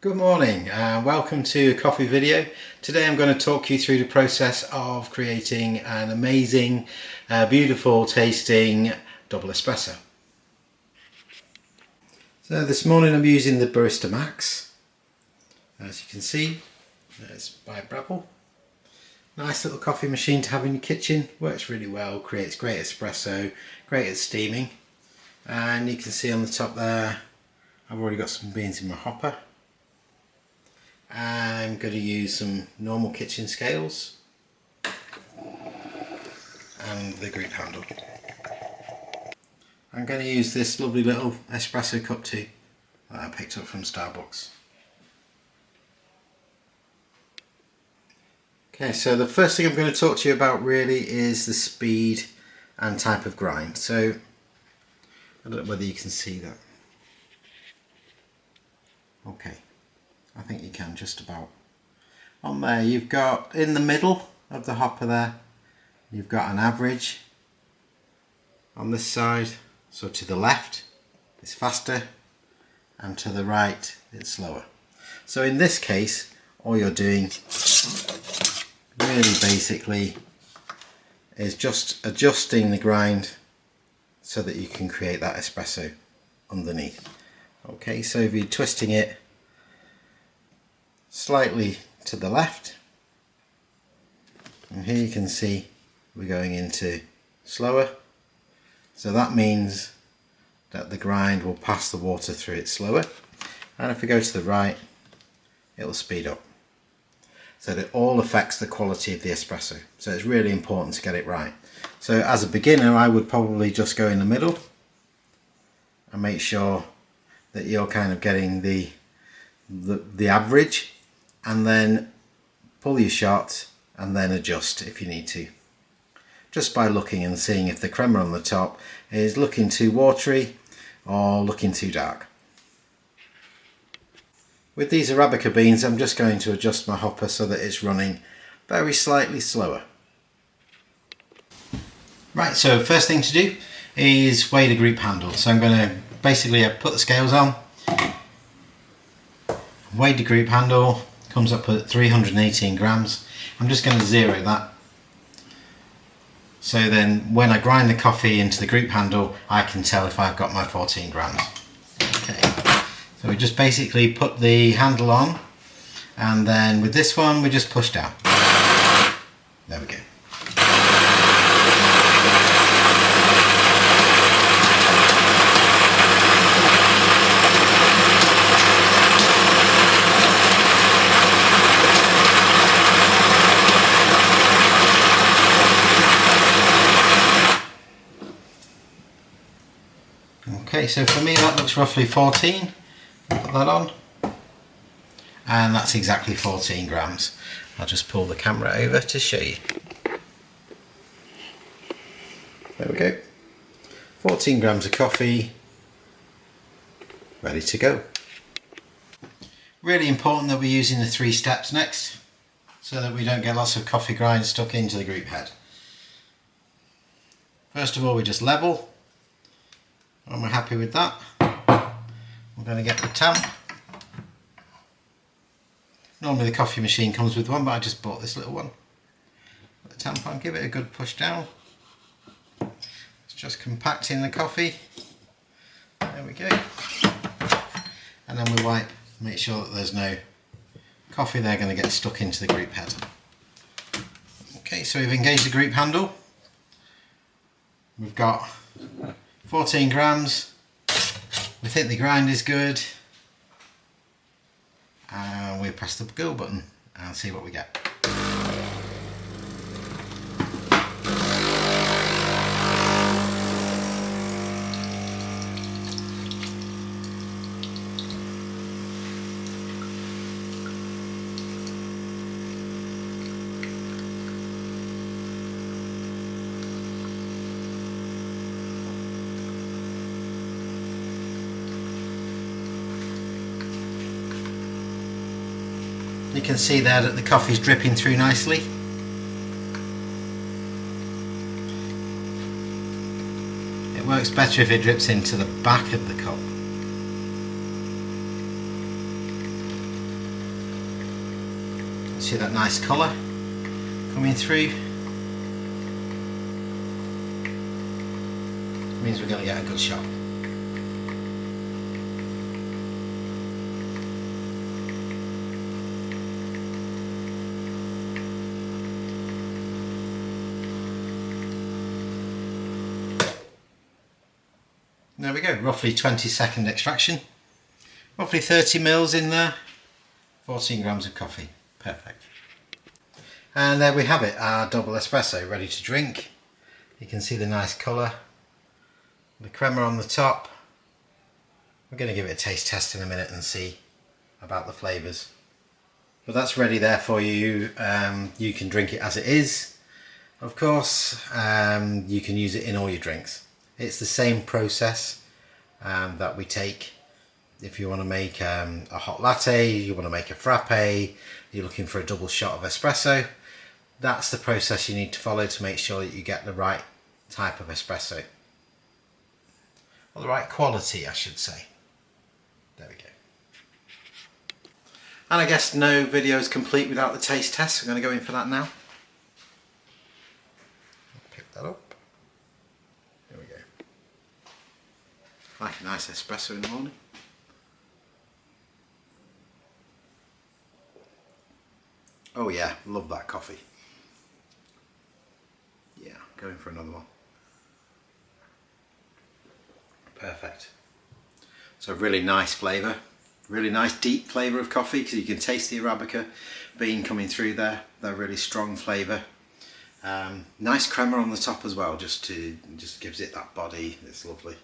Good morning and welcome to a coffee video. Today I'm going to talk you through the process of creating an amazing, beautiful tasting double espresso. So this morning I'm using the Barista Max. As you can see, it's by Double. Nice little coffee machine to have in your kitchen, works really well, creates great espresso, great at steaming. And you can see on the top there, I've already got some beans in my hopper. I'm going to use some normal kitchen scales and the grip handle. I'm going to use this lovely little espresso cup too that I picked up from Starbucks. Okay, so the first thing I'm going to talk to you about really is the speed and type of grind. So I don't know whether you can see that. Okay. I think you can just about. On there you've got, in the middle of the hopper there, you've got an average on this side. So to the left it's faster and to the right it's slower. So in this case all you're doing really basically is just adjusting the grind so that you can create that espresso underneath. Okay, so if you're twisting it slightly to the left, and here you can see we're going into slower, so that means that the grind will pass the water through it slower, and if we go to the right it will speed up. So that all affects the quality of the espresso, so it's really important to get it right. So as a beginner I would probably just go in the middle and make sure that you're kind of getting the average, and then pull your shot and then adjust if you need to, just by looking and seeing if the crema on the top is looking too watery or looking too dark. With these Arabica beans I'm just going to adjust my hopper so that it's running very slightly slower. Right, so first thing to do is weigh the group handle. So I'm going to basically put the scales on, weigh the group handle, comes up at 318 grams. I'm just going to zero that. So then when I grind the coffee into the group handle, I can tell if I've got my 14 grams. Okay. So we just basically put the handle on, and then with this one we just push down. There we go. Okay, so for me that looks roughly 14. Put that on, and that's exactly 14 grams. I'll just pull the camera over to show you. There we go. 14 grams of coffee ready to go. Really important that we're using the 3 steps next so that we don't get lots of coffee grind stuck into the group head. First of all we just level. And we're happy with that. We're going to get the tamp. Normally the coffee machine comes with one, but I just bought this little one. Put the tamp on, give it a good push down. It's just compacting the coffee. There we go. And then we wipe, make sure that there's no coffee there going to get stuck into the group head. Okay, so we've engaged the group handle. We've got 14 grams, we think the grind is good, and we'll press the go button and see what we get. You can see there that the coffee is dripping through nicely. It works better if it drips into the back of the cup. See that nice colour coming through? Means we're going to get a good shot. There we go, roughly 20-second extraction. Roughly 30 mils in there, 14 grams of coffee. Perfect. And there we have it, our double espresso ready to drink. You can see the nice colour, the crema on the top. We're going to give it a taste test in a minute and see about the flavours. But that's ready there for you. You can drink it as it is, of course. You can use it in all your drinks. It's the same process that we take if you want to make a hot latte, you want to make a frappe, you're looking for a double shot of espresso. That's the process you need to follow to make sure that you get the right type of espresso. Or the right quality, I should say. There we go. And I guess no video is complete without the taste test. I'm going to go in for that now. Pick that up. There we go. Like a nice espresso in the morning. Oh yeah, love that coffee. Yeah, going for another one. Perfect. So really nice flavour, really nice deep flavour of coffee, because you can taste the Arabica bean coming through there. They're really strong flavour. Nice crema on the top as well, just gives it that body. It's lovely.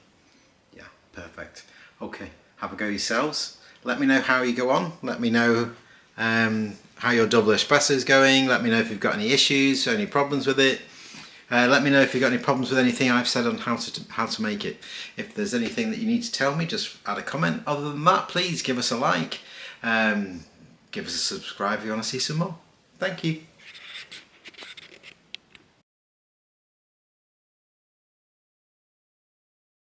Yeah, perfect. Okay, have a go yourselves. Let me know how you go on. Let me know how your double espresso is going. Let me know if you've got any issues, any problems with it. Let me know if you've got any problems with anything I've said on how to make it. If there's anything that you need to tell me, just add a comment. Other than that, please give us a like. Give us a subscribe if you want to see some more. Thank you.